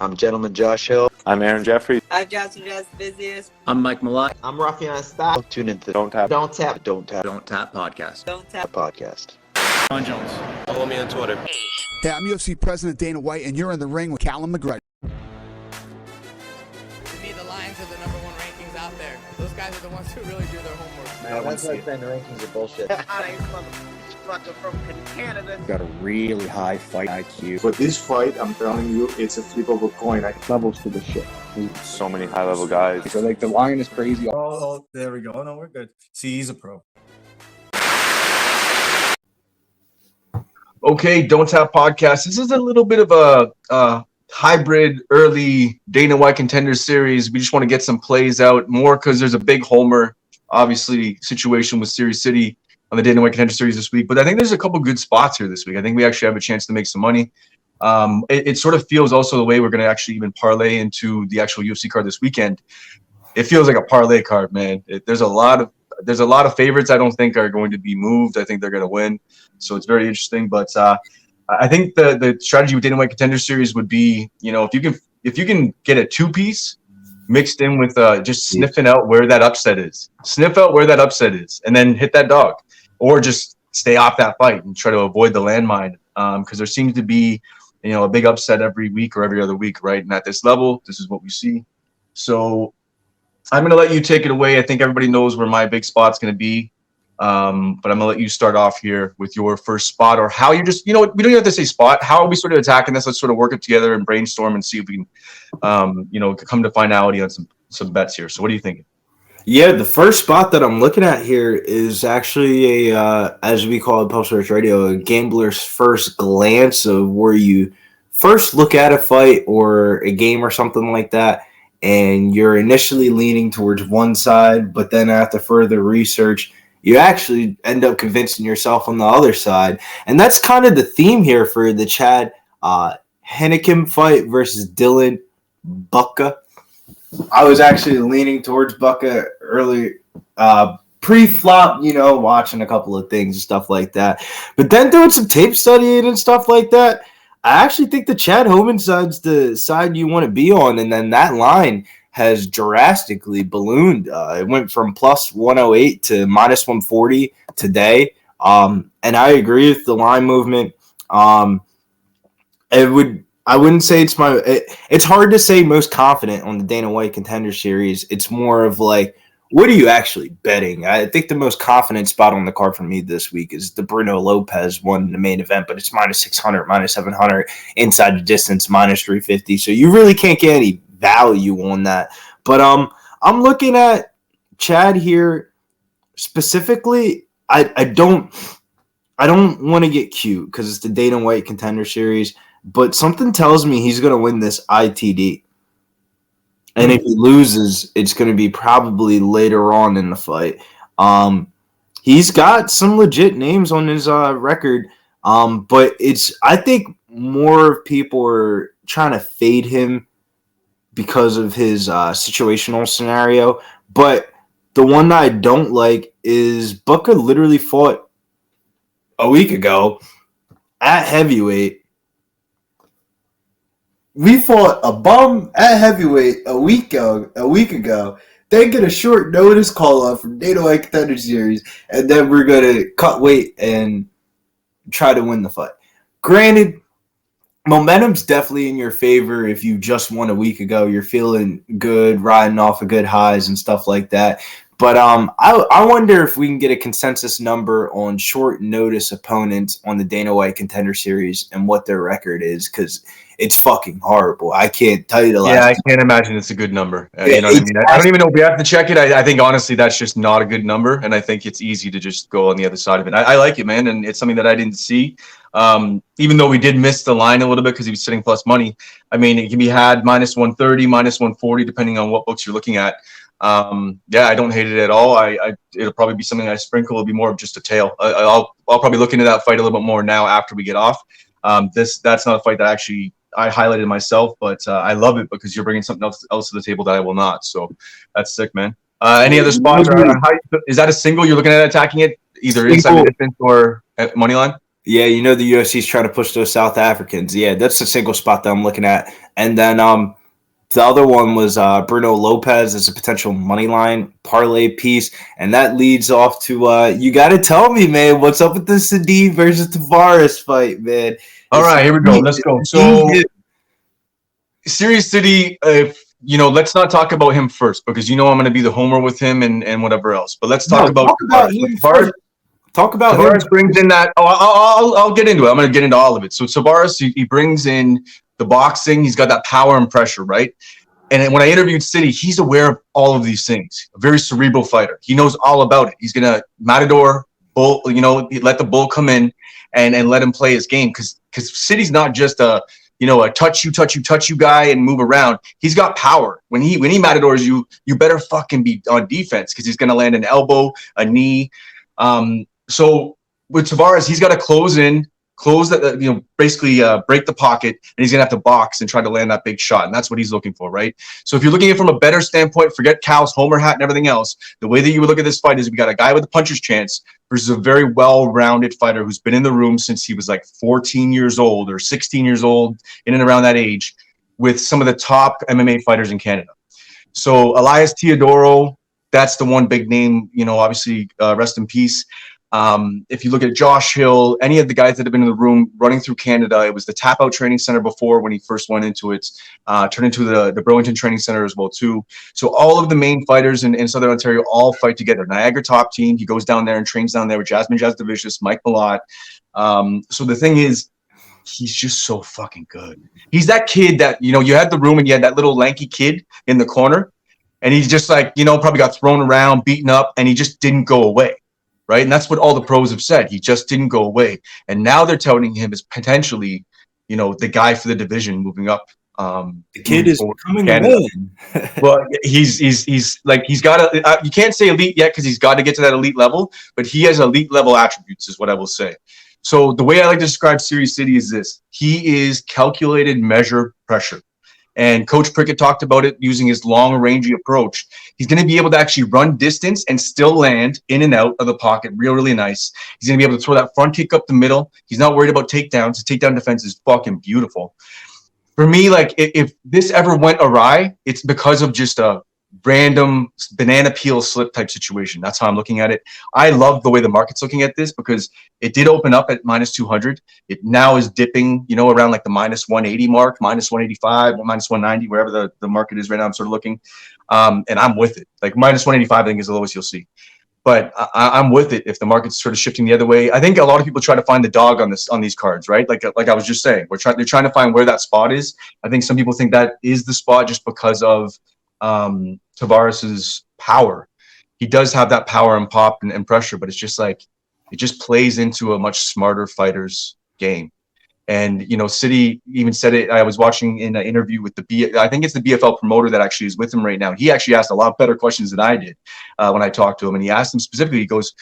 I'm Gentleman Josh Hill. I'm Aaron Jeffrey. I'm Johnson Jazz Busiest. I'm Mike Malott. I'm Ruffian Style. Tune into the Donttap Donttap podcast. Donttap podcast. John Jones. Follow me on Twitter. Hey, I'm UFC President Dana White, and you're in the ring with Callum McGregor. To me, the Lions are the number one rankings out there. Those guys are the ones who really do their homework. Man, that's why I'm saying the rankings are bullshit. From Canada. Got a really high fight IQ. But this fight, I'm telling you, it's a flip of a coin. Levels to the shit. So many high-level guys. So, like, the line is crazy. Oh, there we go. Oh, no, we're good. See, he's a pro. Okay, Donttap podcast. This is a little bit of a hybrid early Dana White Contender Series. We just want to get some plays out more because there's a big homer, obviously, situation with Series City on the Dana White Contender Series this week. But I think there's a couple good spots here this week. I think we actually have a chance to make some money. It sort of feels also the way we're going to actually even parlay into the actual UFC card this weekend. It feels like a parlay card, man. There's a lot of favorites I don't think are going to be moved. I think they're going to win. So it's very interesting. But I think the strategy with Dana White Contender Series would be, if you can get a two-piece mixed in with just sniffing out where that upset is. Sniff out where that upset is and then hit that dog. Or just stay off that fight and try to avoid the landmine. Because there seems to be, a big upset every week or every other week, right? And at this level, this is what we see. So I'm going to let you take it away. I think everybody knows where my big spot's going to be. But I'm going to let you start off here with your first spot, or how you just, we don't even have to say spot. How are we sort of attacking this? Let's sort of work it together and brainstorm and see if we can, come to finality on some bets here. So what are you thinking? Yeah, the first spot that I'm looking at here is actually as we call it, Pulse Search Radio, a gambler's first glance of where you first look at a fight or a game or something like that, and you're initially leaning towards one side, but then after further research, you actually end up convincing yourself on the other side. And that's kind of the theme here for the Chad Henneken fight versus Dylan Bucka. I was actually leaning towards Bucka early, pre-flop, watching a couple of things and stuff like that. But then doing some tape studying and stuff like that, I actually think the Chad Homan side's the side you want to be on. And then that line has drastically ballooned. It went from plus 108 to minus 140 today. And I agree with the line movement. I wouldn't say it's hard to say most confident on the Dana White Contender Series. It's more of like, what are you actually betting? I think the most confident spot on the card for me this week is the Bruno Lopez one in the main event, but it's minus 600, minus 700, inside the distance, minus 350. So you really can't get any value on that. But I'm looking at Chad here specifically. I don't want to get cute because it's the Dana White Contender Series. But something tells me he's going to win this ITD. And if he loses, it's going to be probably later on in the fight. He's got some legit names on his record. But I think more people are trying to fade him because of his situational scenario. But the one that I don't like is Bucka literally fought a week ago at heavyweight. We fought a bum at heavyweight a week ago, then get a short notice call up from Dana White Contender Series, and then we're going to cut weight and try to win the fight. Granted, momentum's definitely in your favor if you just won a week ago. You're feeling good, riding off of good highs and stuff like that. But I wonder if we can get a consensus number on short notice opponents on the Dana White Contender Series and what their record is, because it's fucking horrible. I can't tell you the last. Yeah, I can't imagine it's a good number. You know what I mean? I don't even know if we have to check it. I think, honestly, that's just not a good number, and I think it's easy to just go on the other side of it. I like it, man, and it's something that I didn't see. Even though we did miss the line a little bit because he was sitting plus money. I mean, it can be had minus 130, minus 140, depending on what books you're looking at. Yeah, I don't hate it at all. It'll probably be something I sprinkle. It'll be more of just a tail. I'll probably look into that fight a little bit more now after we get off. That's not a fight that actually I highlighted myself, but I love it because you're bringing something else to the table that I will not. So that's sick, man. Any other spots? Is that a single you're looking at attacking it, either inside the distance or at money line? Yeah, you know the UFC is trying to push those South Africans. Yeah, that's the single spot that I'm looking at. And then the other one was Bruno Lopez as a potential money line parlay piece, and that leads off to you got to tell me, man, what's up with the Sadi versus Tavares fight, man? All right, here we go. Let's go. So, Series City, let's not talk about him first because I'm going to be the homer with him and whatever else. But let's talk about him first. Talk about Tavares him. Brings in that. I'll get into it. I'm going to get into all of it. So Tavares, he brings in the boxing. He's got that power and pressure, right? And when I interviewed City, he's aware of all of these things. A very cerebral fighter. He knows all about it. He's gonna Matador bull. Let the bull come in and let him play his game because City's not just a touch you guy and move around. He's got power. When he Matadors you better fucking be on defense because he's gonna land an elbow, a knee. So with Tavares, he's got to close that, basically break the pocket, and he's going to have to box and try to land that big shot. And that's what he's looking for, right? So if you're looking at it from a better standpoint, forget Cal's homer hat and everything else, the way that you would look at this fight is we got a guy with a puncher's chance versus a very well-rounded fighter who's been in the room since he was like 14 years old or 16 years old, in and around that age, with some of the top MMA fighters in Canada. So Elias Teodoro, that's the one big name, obviously rest in peace. If you look at Josh Hill, any of the guys that have been in the room running through Canada, it was the Tap Out Training Center before when he first went into it, turned into the Burlington Training Center as well too. So all of the main fighters in Southern Ontario all fight together. Niagara Top Team, he goes down there and trains down there with Jasmine Jasdavicius, Mike Malott. So the thing is, he's just so fucking good. He's that kid that, you had the room and you had that little lanky kid in the corner and he's just like, probably got thrown around, beaten up, and he just didn't go away. Right. And that's what all the pros have said. He just didn't go away. And now they're touting him as potentially, the guy for the division moving up. The kid is coming in. Well, he's got you can't say elite yet because he's got to get to that elite level, but he has elite level attributes is what I will say. So the way I like to describe Series City is this. He is calculated measure pressure. And Coach Prickett talked about it using his long-rangey approach. He's going to be able to actually run distance and still land in and out of the pocket really nice. He's going to be able to throw that front kick up the middle. He's not worried about takedowns. The takedown defense is fucking beautiful. For me, like, if this ever went awry, it's because of just a random banana peel slip type situation. That's how I'm looking at it. I love the way the market's looking at this because it did open up at minus 200. It now is dipping, around like the minus 180 mark, minus 185, minus 190, wherever the market is right now. I'm sort of looking, and I'm with it. Like minus 185, I think is the lowest you'll see. But I'm with it if the market's sort of shifting the other way. I think a lot of people try to find the dog on these cards, right? Like I was just saying, they're trying to find where that spot is. I think some people think that is the spot just because of Tavares's power. He does have that power and pop and pressure, but it's just like it just plays into a much smarter fighter's game. And City even said it. I was watching in an interview with I think it's the BFL promoter that actually is with him right now. He actually asked a lot better questions than I did when I talked to him, and he asked him specifically. He goes,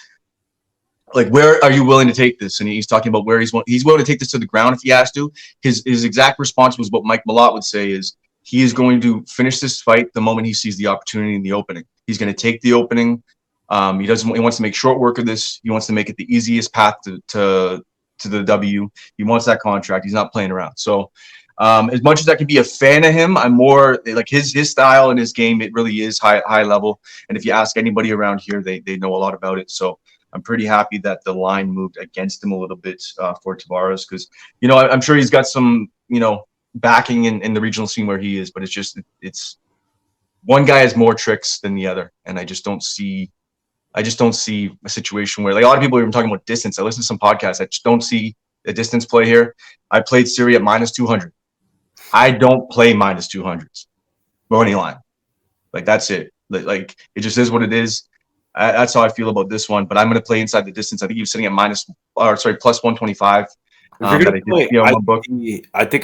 like, where are you willing to take this? And he's talking about where he's willing to take this to the ground if he has to. His exact response was what Mike Malott would say is, he is going to finish this fight the moment he sees the opportunity in the opening. He's going to take the opening. He wants to make short work of this. He wants to make it the easiest path to the W. He wants that contract. He's not playing around. So as much as I can be a fan of him, I'm more like his style and his game. It really is high level. And if you ask anybody around here, they know a lot about it. So I'm pretty happy that the line moved against him a little bit for Tavares because, I'm sure he's got some, backing in the regional scene where he is, but it's one guy has more tricks than the other, and I just don't see a situation where, like, a lot of people are even talking about distance. I listen to some podcasts. I just don't see a distance play here. I played Siri at minus 200. I don't play minus 200s money line. Like, that's it. Like, it just is what it is. That's how I feel about this one. But I'm going to play inside the distance. I think he was sitting at plus 125. I think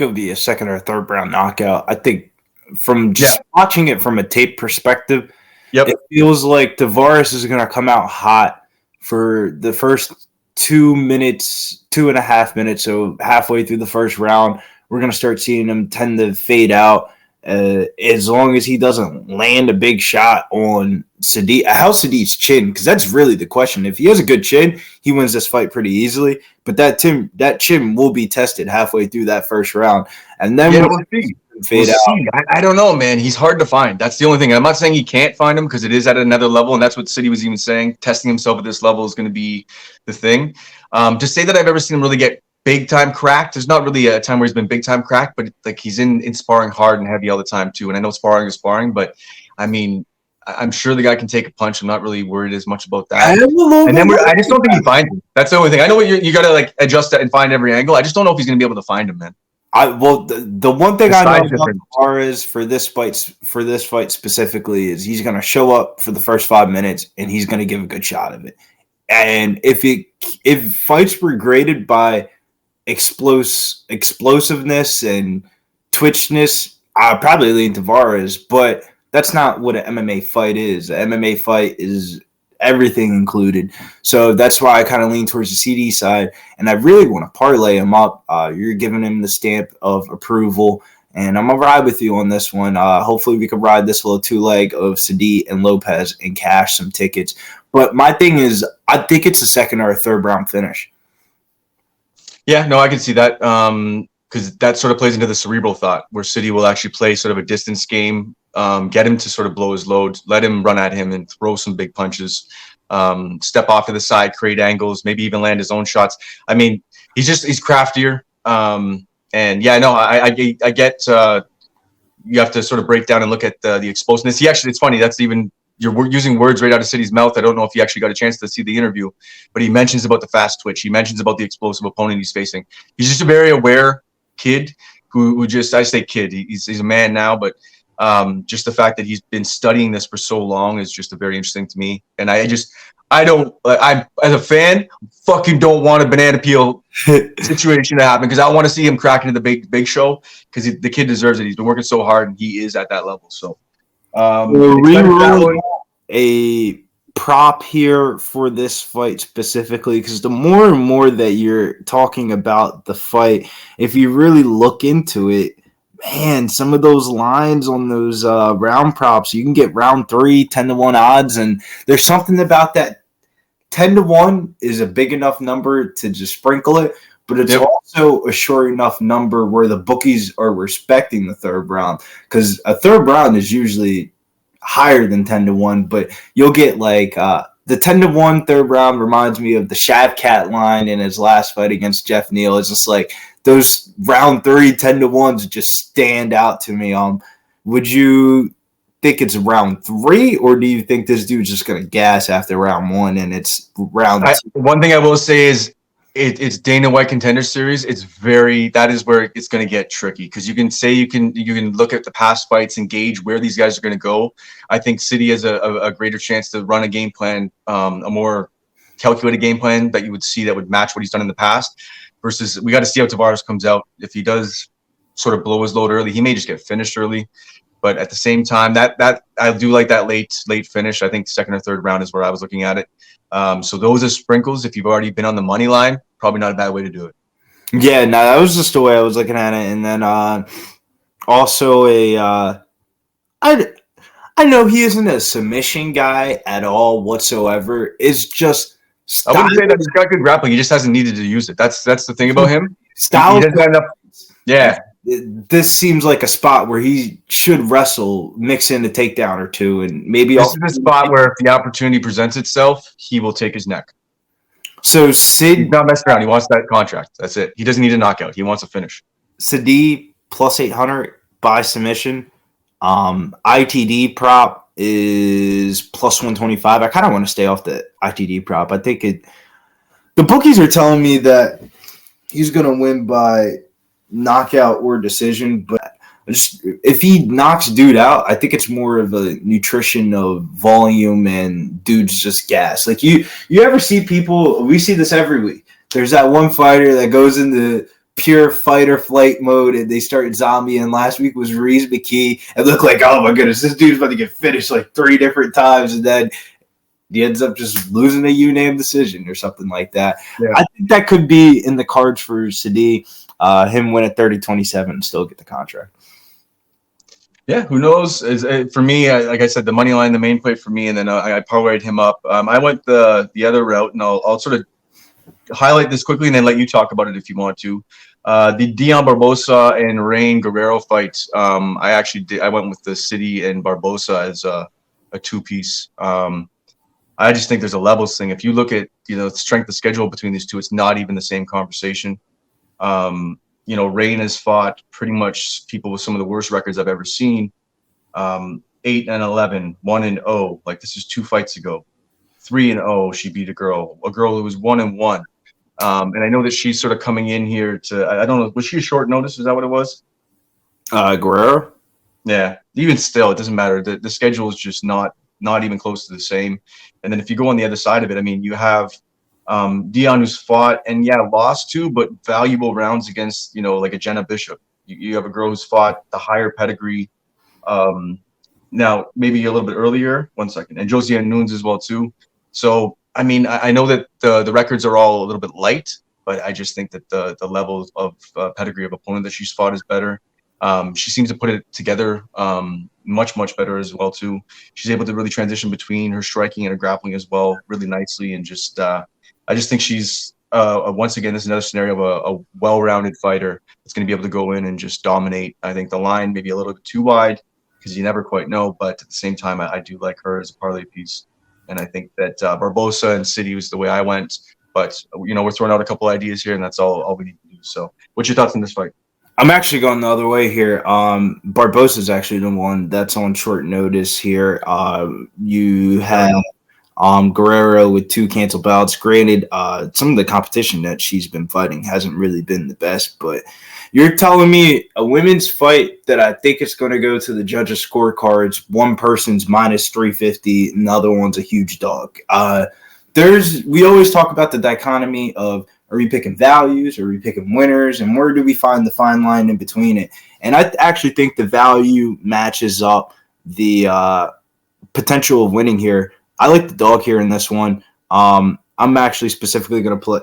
it would be a second or third round knockout. I think from just watching it from a tape perspective, it feels like Tavares is going to come out hot for the first 2.5 minutes. So halfway through the first round, we're going to start seeing him tend to fade out. as long as he doesn't land a big shot on Sadi. How's Sadi's chin? Because that's really the question. If he has a good chin, he wins this fight pretty easily. But that chin will be tested halfway through that first round, and then we'll see. We'll see. I don't know, man. He's hard to find. That's the only thing. I'm not saying he can't find him because it is at another level, and that's what City was even saying. Testing himself at this level is going to be the thing. To say that I've ever seen him really get big time cracked, there's not really a time where he's been big time cracked, but like he's in sparring hard and heavy all the time too. And I know sparring is sparring, but I mean, I'm sure the guy can take a punch. I'm not really worried as much about that. And then I just don't think he finds him. That's the only thing. I know what you got to like adjust that and find every angle. I just don't know if he's going to be able to find him, man. The one thing I know about Tavares for this fight specifically is he's going to show up for the first 5 minutes and he's going to give a good shot of it. And if fights were graded by explosiveness and twitchness, I'd probably lean Tavares, but that's not what an MMA fight is. An MMA fight is everything included. So that's why I kind of lean towards the CD side, and I really want to parlay him up. You're giving him the stamp of approval, and I'm going to ride with you on this one. Hopefully we can ride this little two-leg of Sadi and Lopez and cash some tickets. But my thing is, I think it's a second or a third round finish. Yeah, no, I can see that because that sort of plays into the cerebral thought where City will actually play sort of a distance game, get him to sort of blow his load, let him run at him and throw some big punches, step off to the side, create angles, maybe even land his own shots. I mean, he's craftier. And yeah, no, I get you have to sort of break down and look at the explosiveness. It's funny. That's even, you're using words right out of City's mouth. I don't know if you actually got a chance to see the interview, but he mentions about the fast twitch. He mentions about the explosive opponent he's facing. He's just a very aware kid who just, I say kid, he's a man now, but just the fact that he's been studying this for so long is just very interesting to me. And I as a fan, fucking don't want a banana peel situation to happen because I want to see him crack into the big show because the kid deserves it. He's been working so hard and he is at that level. So a prop here for this fight specifically because the more and more that you're talking about the fight, if you really look into it, man, some of those lines on those round props, you can get round 3, 10-1 odds, and there's something about that 10-1 is a big enough number to just sprinkle it, but it's also a sure enough number where the bookies are respecting the third round because a third round is usually higher than 10-1, but you'll get like the 10-1 third round reminds me of the Shavkat line in his last fight against Jeff Neal. It's just like those round 3 10-1s just stand out to me. Would you think it's round 3, or do you think this dude's just gonna gas after round 1 and it's round 2? One thing I will say is it's Dana White Contender Series. That is where it's going to get tricky because you can say you can look at the past fights and gauge where these guys are going to go. I think City has a greater chance to run a game plan, a more calculated game plan that you would see that would match what he's done in the past. Versus, we got to see how Tavares comes out. If he does sort of blow his load early, he may just get finished early. But at the same time, that I do like that late finish. I think second or third round is where I was looking at it. So those are sprinkles. If you've already been on the money line, probably not a bad way to do it. Yeah, no, that was just the way I was looking at it. And then also I know he isn't a submission guy at all whatsoever. It's just I wouldn't say that he's got good grappling. He just hasn't needed to use it. That's the thing about him. Style. He doesn't have enough. Yeah. This seems like a spot where he should wrestle, mix in a takedown or two, and maybe this is the spot where if the opportunity presents itself, he will take his neck. So he's not messing around. He wants that contract. That's it. He doesn't need a knockout. He wants a finish. Sadi plus 800 by submission. ITD prop is plus 125. I kind of want to stay off the ITD prop. I think the bookies are telling me that he's going to win by knockout or decision, but if he knocks dude out, I think it's more of a nutrition of volume and dude's just gas. Like you ever see people, we see this every week. There's that one fighter that goes into pure fight or flight mode and they start zombie, and last week was Reese McKee. It looked like, oh my goodness, this dude's about to get finished like 3 different times, and then he ends up just losing a unanimous decision or something like that. Yeah. I think that could be in the cards for Sadi. Him win at 30-27 and still get the contract. Yeah, who knows? For me, like I said, the money line, the main play for me, and then I parlayed him up. I went the other route, and I'll sort of highlight this quickly and then let you talk about it if you want to. The Dion Barbosa and Rain Guerrero fight. I went with the City and Barbosa as a two-piece. I just think there's a levels thing. If you look at strength of schedule between these two, it's not even the same conversation. Rain has fought pretty much people with some of the worst records I've ever seen. 8-11, 1-0. Like, this is 2 fights ago. 3-0. She beat a girl who was 1-1. And I know that she's sort of coming in here to. I don't know. Was she a short notice? Is that what it was? Guerrero. Yeah. Even still, it doesn't matter. The schedule is just not even close to the same. And then if you go on the other side of it, I mean, you have Dion, who's fought and lost to, but valuable rounds against like a Jenna Bishop. You have a girl who's fought the higher pedigree. Now maybe a little bit earlier. 1 second, and Josiane Nunes as well too. So I mean, I know that the records are all a little bit light, but I just think that the level of pedigree of opponent that she's fought is better. She seems to put it together much better as well too. She's able to really transition between her striking and her grappling as well really nicely, and just I just think she's once again, this is another scenario of a well-rounded fighter that's going to be able to go in and just dominate. I think the line may be a little bit too wide because you never quite know, but at the same time, I do like her as a parlay piece, and I think that Barbosa and City was the way I went. But we're throwing out a couple ideas here, and that's all we need to do. So, what's your thoughts on this fight? I'm actually going the other way here. Barbosa is actually the one that's on short notice here. You have Guerrero with 2 canceled bouts. Granted, some of the competition that she's been fighting hasn't really been the best, but you're telling me a women's fight that I think is going to go to the judges' scorecards, one person's minus 350, and the other one's a huge dog. We always talk about the dichotomy of, are we picking values? Are we picking winners? And where do we find the fine line in between it? And I actually think the value matches up the potential of winning here. I like the dog here in this one. I'm actually specifically going to play,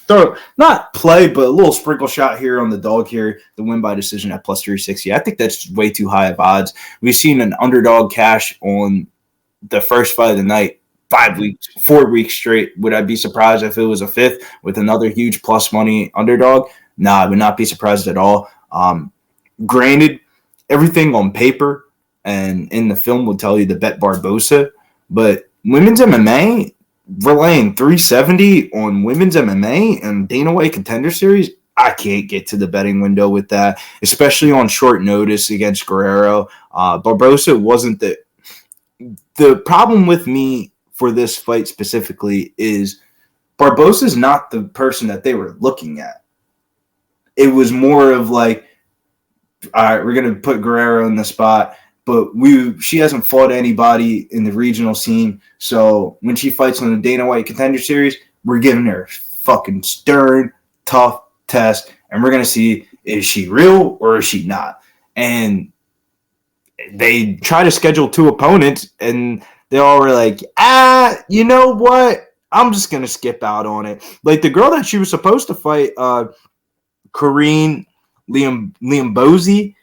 but a little sprinkle shot here on the dog here, the win by decision at plus 360. I think that's way too high of odds. We've seen an underdog cash on the first fight of the night. 4 weeks straight. Would I be surprised if it was a 5th with another huge plus money underdog? Nah, I would not be surprised at all. Granted, everything on paper and in the film will tell you to bet Barbosa, but women's MMA, we're laying 370 on women's MMA and Dana White Contender Series. I can't get to the betting window with that, especially on short notice against Guerrero. Barbosa wasn't the problem with me for this fight specifically is Barbosa's not the person that they were looking at. It was more of like, all right, we're going to put Guerrero in the spot, but she hasn't fought anybody in the regional scene. So when she fights on the Dana White Contender Series, we're giving her a fucking stern, tough test, and we're going to see, is she real or is she not? And they try to schedule 2 opponents, and they all were like, you know what? I'm just going to skip out on it. Like the girl that she was supposed to fight, Corrine Liambozi,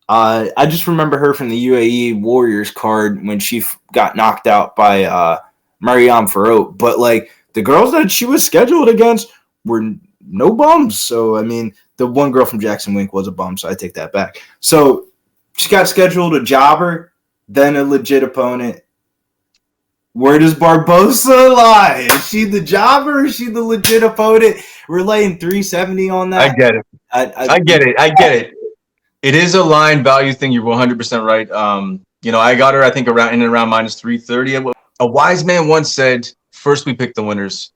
I just remember her from the UAE Warriors card when she got knocked out by Mariam Farot. But like the girls that she was scheduled against were no bums. So, I mean, the one girl from Jackson Wink was a bum, so I take that back. So she got scheduled a jobber, then a legit opponent. Where does Barbosa lie? Is she the jobber? Is she the legit opponent? We're laying 370 on that. I get it. I get it. It is a line value thing. You're 100% right. I got her, I think, around minus 330. A wise man once said, first we pick the winners,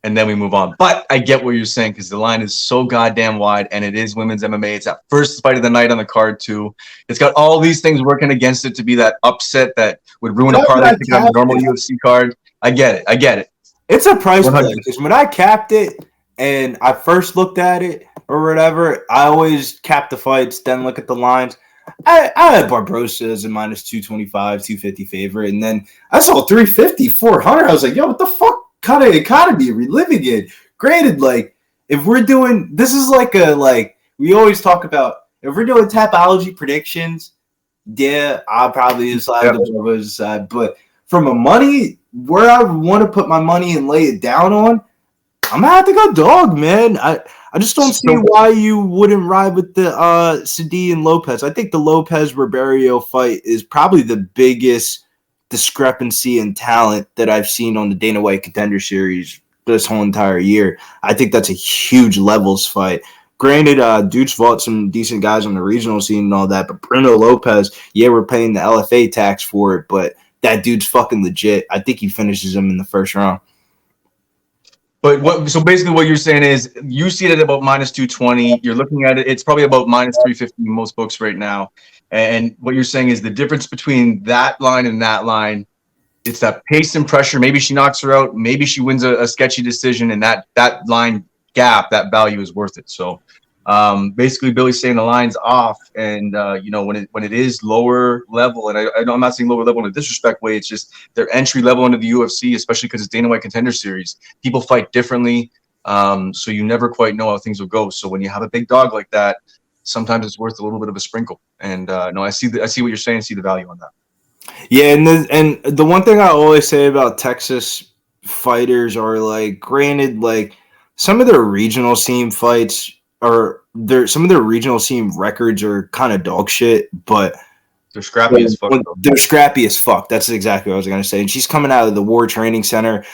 and then we move on. But I get what you're saying because the line is so goddamn wide, and it is women's MMA. It's that first fight of the night on the card, too. It's got all these things working against it to be that upset that would ruin a parlay ticket on a normal UFC card. I get it. It's a price play because when I capped it and I first looked at it or whatever, I always cap the fights, then look at the lines. I had Barbosa as a minus 225, 250 favorite, and then I saw 350, 400. I was like, yo, what the fuck kind of economy are we living in? Granted, like, if we're doing, this is like we always talk about, if we're doing Tapology predictions, Yeah, I'll probably slide the Bubba's side. But from a money, where I want to put my money and lay it down on, I'm gonna have to go dog, man. I just don't see why you wouldn't ride with the Sadi and Lopez. I think the Lopez Ribeiro fight is probably the biggest discrepancy in talent that I've seen on the Dana White Contender Series this whole entire year. I think that's a huge levels fight. Granted, dudes fought some decent guys on the regional scene and all that, but Bruno Lopez, yeah, we're paying the LFA tax for it, but that dude's fucking legit. I think he finishes him in the first round. But so basically what you're saying is you see it at about minus 220. You're looking at it, it's probably about minus 350 in most books right now. And what you're saying is the difference between that line and that line, it's that pace and pressure. Maybe she knocks her out. Maybe she wins a sketchy decision, and that line gap, that value is worth it. So basically Billy's saying the line's off, and when it is lower level, and I'm not saying lower level in a disrespect way, it's just their entry level into the UFC, especially because it's Dana White Contender Series. People fight differently, so you never quite know how things will go. So when you have a big dog like that, sometimes it's worth a little bit of a sprinkle. And no, I see what you're saying. See the value on that. Yeah, and the one thing I always say about Texas fighters are, like, granted, like, some of their regional scene fights some of their regional scene records are kind of dog shit, but they're scrappy as fuck. They're scrappy as fuck. That's exactly what I was going to say. And she's coming out of the War Training Center,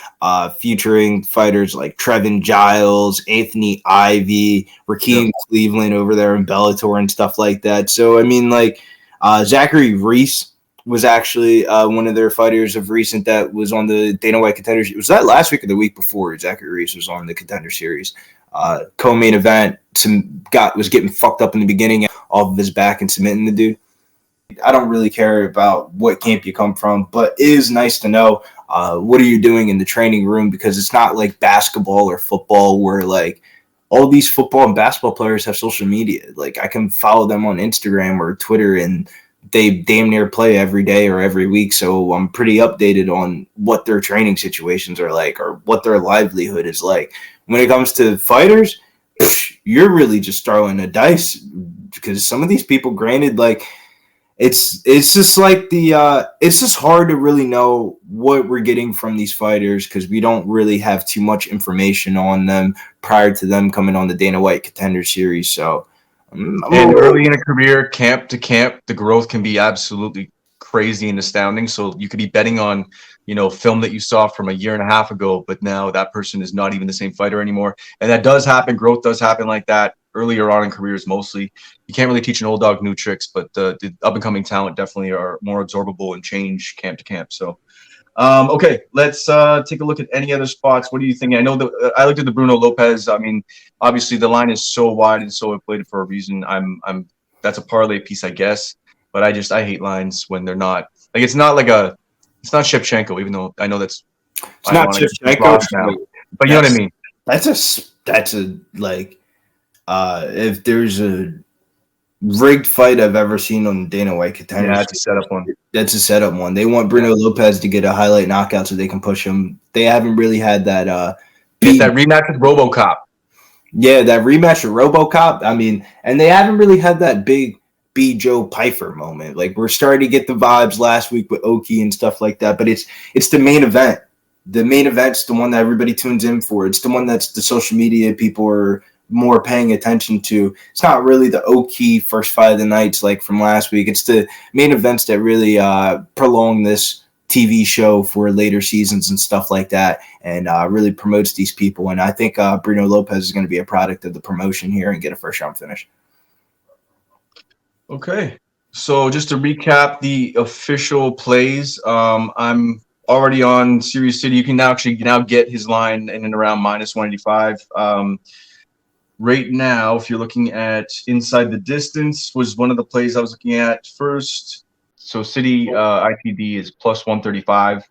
featuring fighters like Trevin Giles, Anthony Ivy, Rakeem Cleveland over there in Bellator and stuff like that. So, I mean, like, Zachary Reese was actually one of their fighters of recent that was on the Dana White Contender Series. Was that last week or the week before? Zachary Reese was on the Contender Series. Co-main event, was getting fucked up in the beginning off of his back and submitting the dude. I don't really care about what camp you come from, but it is nice to know what are you doing in the training room, because it's not like basketball or football where, like, all these football and basketball players have social media. Like, I can follow them on Instagram or Twitter, and they damn near play every day or every week. So I'm pretty updated on what their training situations are like or what their livelihood is like. When it comes to fighters, you're really just throwing a dice, because some of these people, granted, like, it's just like it's just hard to really know what we're getting from these fighters, because we don't really have too much information on them prior to them coming on the Dana White Contender Series. So, and early in a career, camp to camp, the growth can be absolutely crazy and astounding. So you could be betting on, film that you saw from a year and a half ago, but now that person is not even the same fighter anymore. And that does happen. Growth does happen like that earlier on in careers. Mostly, you can't really teach an old dog new tricks, but the up and coming talent definitely are more absorbable and change camp to camp. So, okay, let's take a look at any other spots. What do you think? I know that I looked at the Bruno Lopez. I mean, obviously the line is so wide and so inflated for a reason. That's a parlay piece, I guess. But I hate lines when they're not like, it's not Shevchenko, even though I know it's not Shevchenko now. But you know what I mean? That's a like, if there's a rigged fight I've ever seen on the Dana White Contender. Yeah, that's a setup one. That's a setup one. They want Bruno Lopez to get a highlight knockout so they can push him. They haven't really had that. Get that rematch with RoboCop. Yeah, that rematch with RoboCop. I mean, and they haven't really had that big B. Joe Pyfer moment. Like, we're starting to get the vibes last week with Oki and stuff like that. But it's the main event. The main event's the one that everybody tunes in for. It's the one that's the social media people are more paying attention to. It's not really the Oki first fight of the nights like from last week. It's the main events that really prolong this TV show for later seasons and stuff like that, and really promotes these people. And I think Bruno Lopez is going to be a product of the promotion here and get a first round finish. Okay, so just to recap the official plays, I'm already on Serious City. You can now get his line in and around minus 185. Right now, if you're looking at Inside the Distance, was one of the plays I was looking at first. So City ITD is plus 135.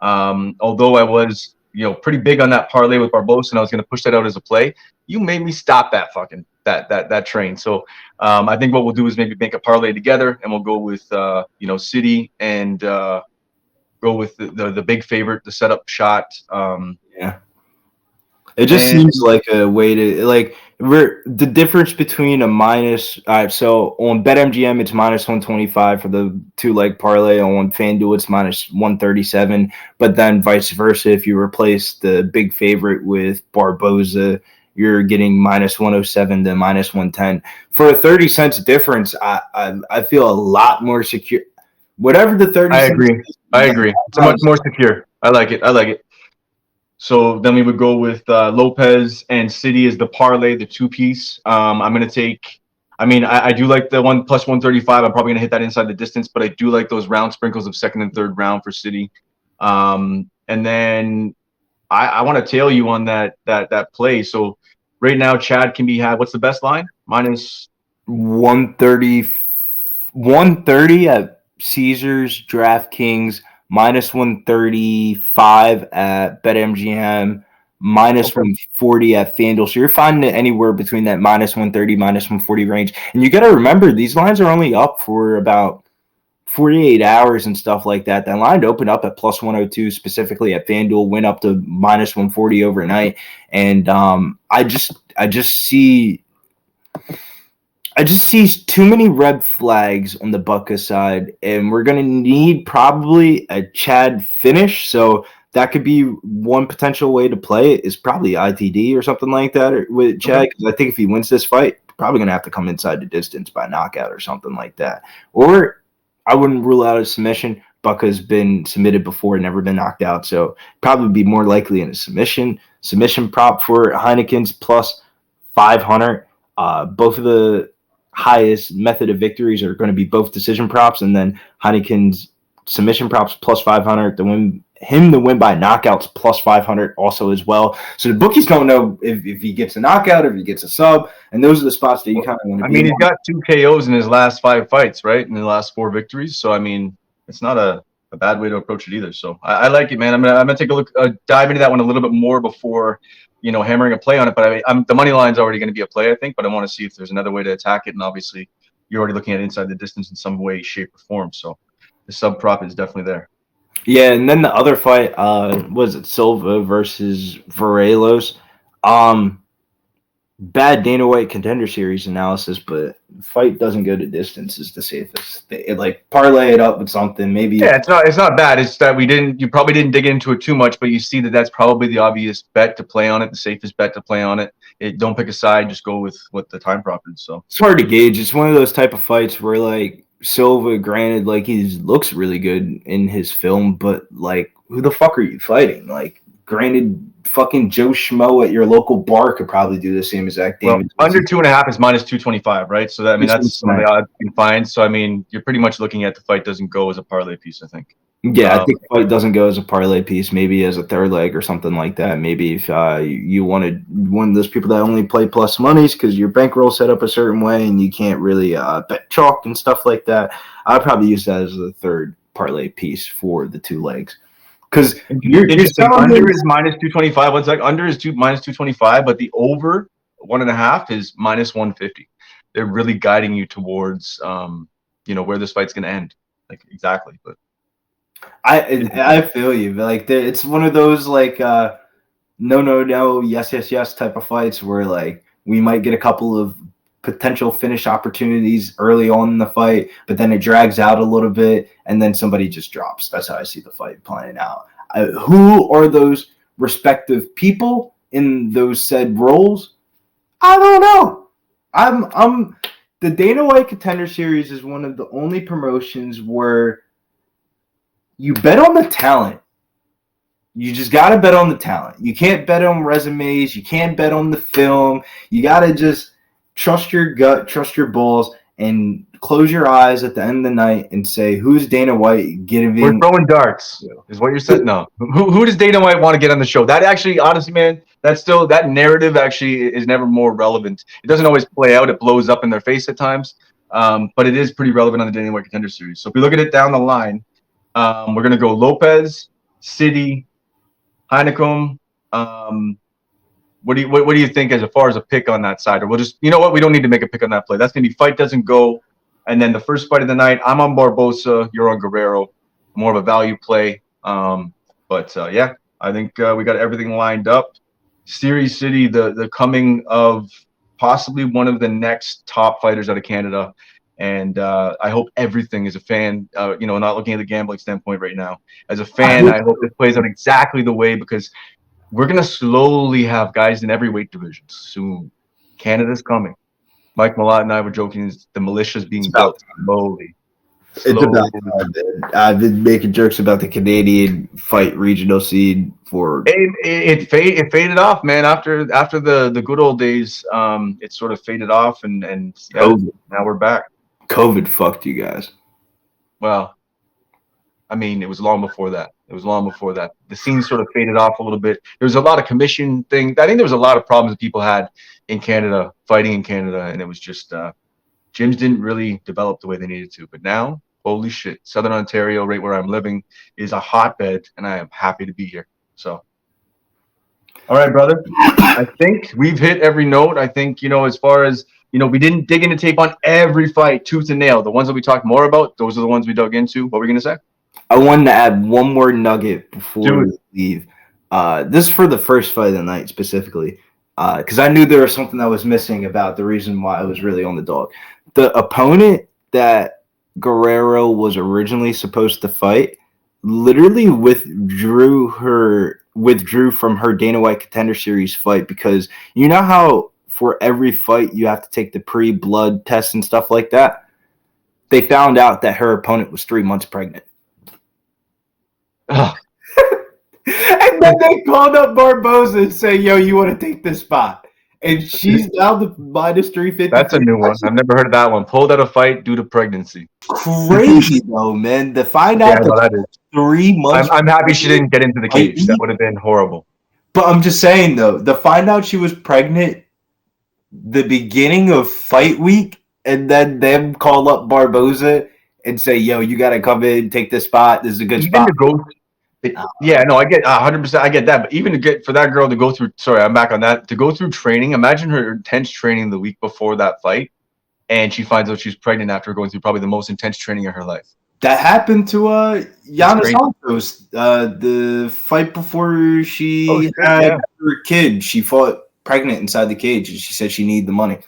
Although I was, pretty big on that parlay with Barbosa, and I was going to push that out as a play, you made me stop that fucking that train. So I think what we'll do is maybe make a parlay together, and we'll go with City and go with the big favorite, the setup shot. Yeah. It just And- seems like a way to like the difference between a minus. All right, so on BetMGM it's minus 125 for the 2-leg parlay. On FanDuel it's minus 137, but then vice versa. If you replace the big favorite with Barboza, you're getting minus 107 to minus 110 for a 30 cents difference. I feel a lot more secure. Whatever the 30. I agree. It's much more secure. I like it. So then we would go with Lopez and City as the parlay, the 2-piece. I'm going to take, I do like the one plus 135. I'm probably going to hit that inside the distance, but I do like those round sprinkles of second and third round for City. And then I want to tail you on that play. So right now, Chad can be had. What's the best line? Minus 130 at Caesars, DraftKings, minus 135 at BetMGM, minus 140 at FanDuel. So you're finding it anywhere between that minus 130, minus 140 range. And you got to remember, these lines are only up for about 48 hours and stuff like that. That line opened up at plus 102, specifically at FanDuel, went up to minus 140 overnight. And I just see too many red flags on the Bucca side, and we're going to need probably a Chad finish. So that could be one potential way to play it, is probably ITD or something like that with Chad. Because I think if he wins this fight, probably going to have to come inside the distance by knockout or something like that. Or I wouldn't rule out a submission. Bucca's been submitted before, never been knocked out. So probably be more likely in a submission. Submission prop for Heineken's plus 500. Both of the highest method of victories are going to be both decision props, and then Heineken's submission props plus 500 to win him to win by knockouts plus 500 also as well. So the bookies don't know if he gets a knockout, if he gets a sub, and those are the spots that you kind of want to be. He's got 2 KOs in his last 5 fights, right? In the last 4 victories. So it's not a bad way to approach it either. So I like it, man. I'm gonna take a look, dive into that one a little bit more before hammering a play on it. But the money line's already going to be a play, I think. But I want to see if there's another way to attack it. And obviously, you're already looking at inside the distance in some way, shape, or form. So the sub prop is definitely there. Yeah, and then the other fight was it Silva versus Varelos. Bad Dana White Contender Series analysis, but fight doesn't go to distance is the safest. Like parlay it up with something, maybe. Yeah, it's not bad. It's that you probably didn't dig into it too much, but you see that that's probably the obvious bet to play on it, the safest bet to play on it. Don't pick a side, just go with what the time prop is. So it's hard to gauge. It's one of those type of fights where like Silva, granted, like he looks really good in his film, but like who the fuck are you fighting? Like, granted, fucking Joe Schmo at your local bar could probably do the same exact damage. Well, under 2.5 is minus 225, right? So that, that's some of the odds you can find. So you're pretty much looking at the fight doesn't go as a parlay piece, I think. Yeah, I think the fight doesn't go as a parlay piece, maybe as a third leg or something like that. Maybe if you wanted one of those people that only play plus monies because your bankroll set up a certain way and you can't really bet chalk and stuff like that, I'd probably use that as a third parlay piece for the 2 legs. Because you're under is minus 225. What's like under is minus 225, but the over 1.5 is minus 150. They're really guiding you towards where this fight's going to end. Like exactly, but I feel you. But like it's one of those like no, yes type of fights where like we might get a couple of potential finish opportunities early on in the fight, but then it drags out a little bit and then somebody just drops. That's how I see the fight playing out. Who are those respective people in those said roles? I don't know. I'm the Dana White Contender Series is one of the only promotions where you bet on the talent. You just got to bet on the talent. You can't bet on resumes. You can't bet on the film. You got to just trust your gut, trust your balls, and close your eyes at the end of the night and say, who's Dana White giving? We're throwing darts, is what you're saying. No. Who does Dana White want to get on the show? That actually, honestly, man, that narrative actually is never more relevant. It doesn't always play out. It blows up in their face at times. But it is pretty relevant on the Dana White Contender Series. So if we look at it down the line, we're going to go Lopez, City, Heineken. What do you think as far as a pick on that side? Or we'll just, we don't need to make a pick on that play. That's going to be fight doesn't go. And then the first fight of the night, I'm on Barboza, you're on Guerrero. More of a value play. I think we got everything lined up. Series City, the coming of possibly one of the next top fighters out of Canada. And I hope everything as a fan, not looking at the gambling standpoint right now. As a fan, I hope this plays out exactly the way, because we're going to slowly have guys in every weight division soon. Canada's coming. Mike Malott and I were joking, the militia's being built slowly. It's about time, man. I've been making jokes about the Canadian fight regional scene for. It faded off, man. After the good old days, it sort of faded off, and yeah, now we're back. COVID fucked you guys. Well, I mean, it was long before that. The scene sort of faded off a little bit. There was a lot of commission thing. I think there was a lot of problems that people had in Canada, fighting in Canada, and it was just gyms didn't really develop the way they needed to. But now, holy shit, Southern Ontario, right where I'm living, is a hotbed, and I am happy to be here. So, all right, brother. I think we've hit every note. I think, as far as, we didn't dig into tape on every fight, tooth and nail. The ones that we talked more about, those are the ones we dug into. What were you going to say? I wanted to add one more nugget before we leave. This is for the first fight of the night specifically, because I knew there was something that was missing about the reason why I was really on the dog. The opponent that Guerrero was originally supposed to fight literally withdrew from her Dana White Contender Series fight, because you know how for every fight you have to take the pre-blood test and stuff like that? They found out that her opponent was 3 months pregnant. And then they called up Barboza and say, yo, you want to take this spot? And she's down to minus 350. That's a new one. I've never heard of that one. Pulled out a fight due to pregnancy. Crazy, though, man. To find out that is 3 months. I'm happy she didn't get into the cage. That would have been horrible. But I'm just saying, though, to find out she was pregnant the beginning of fight week, and then them call up Barboza and say, yo, you got to come in, take this spot. This is a good spot. Yeah, no, I get 100%. I get that. But even for that girl to go through, sorry, I'm back on that, to go through training, imagine her intense training the week before that fight, and she finds out she's pregnant after going through probably the most intense training of her life. That happened to Yana Santos. The fight before she had her kid, she fought pregnant inside the cage, and she said she needed the money.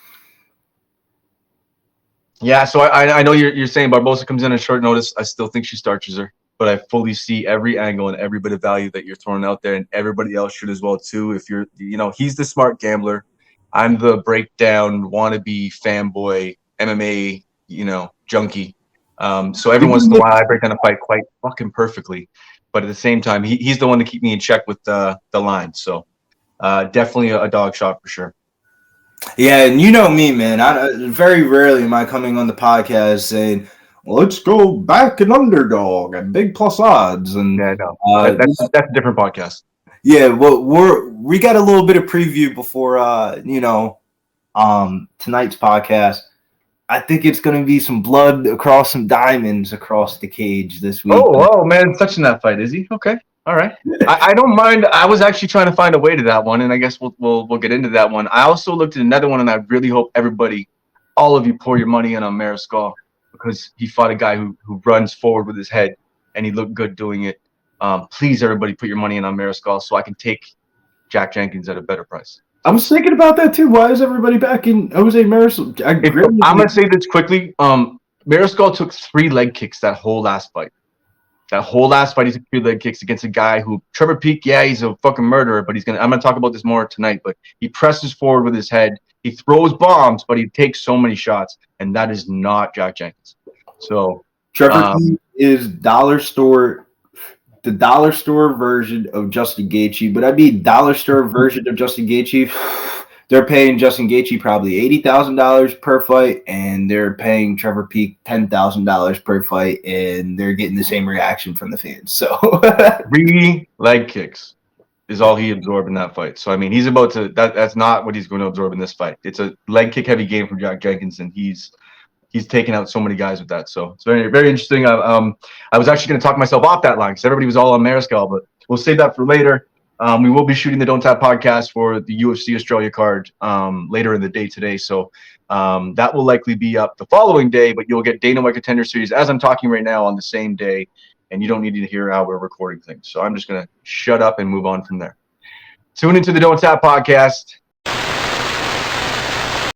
Yeah, so I know you're saying Barboza comes in at short notice. I still think she starches her, but I fully see every angle and every bit of value that you're throwing out there, and everybody else should as well too. If you're, he's the smart gambler. I'm the breakdown wannabe fanboy MMA, junkie. So every once in a while I break down a fight quite fucking perfectly, but at the same time he's the one to keep me in check with the line. So definitely a dog shot for sure. Yeah, and you know me, man. I very rarely am I coming on the podcast saying, let's go back an underdog and big plus odds. And yeah, no, that's a different podcast. Yeah, well, we got a little bit of preview before tonight's podcast. I think it's going to be some blood across some diamonds across the cage this week. Oh, man, touching that fight, is he? Okay, all right. I don't mind. I was actually trying to find a way to that one, and I guess we'll get into that one. I also looked at another one, and I really hope all of you, pour your money in on Mariscal, because he fought a guy who runs forward with his head, and he looked good doing it. Please, everybody, put your money in on Mariscal so I can take Jack Jenkins at a better price. I was thinking about that too. Why is everybody back in Jose Mariscal? I'm going to say this quickly. Mariscal took 3 leg kicks that whole last fight. He took 3 leg kicks against a guy who, Trevor Peek, yeah, he's a fucking murderer, but I'm going to talk about this more tonight, but he presses forward with his head. He throws bombs, but he takes so many shots, and that is not Jack Jenkins. So Trevor Peek is the dollar store version of Justin Gaethje, but I mean dollar store version of Justin Gaethje. They're paying Justin Gaethje probably $80,000 per fight, and they're paying Trevor Peek $10,000 per fight, and they're getting the same reaction from the fans. So 3 leg kicks is all he absorbed in that fight. So I mean, he's about to. That's not what he's going to absorb in this fight. It's a leg kick heavy game from Jack Jenkins, and he's taken out so many guys with that. So it's very, very interesting. I was actually going to talk myself off that line because everybody was all on Mariscal, but we'll save that for later. We will be shooting the Donttap podcast for the UFC Australia card later in the day today. So that will likely be up the following day, but you'll get Dana White Contender Series as I'm talking right now on the same day, and you don't need to hear how we're recording things. So I'm just going to shut up and move on from there. Tune into the Donttap podcast.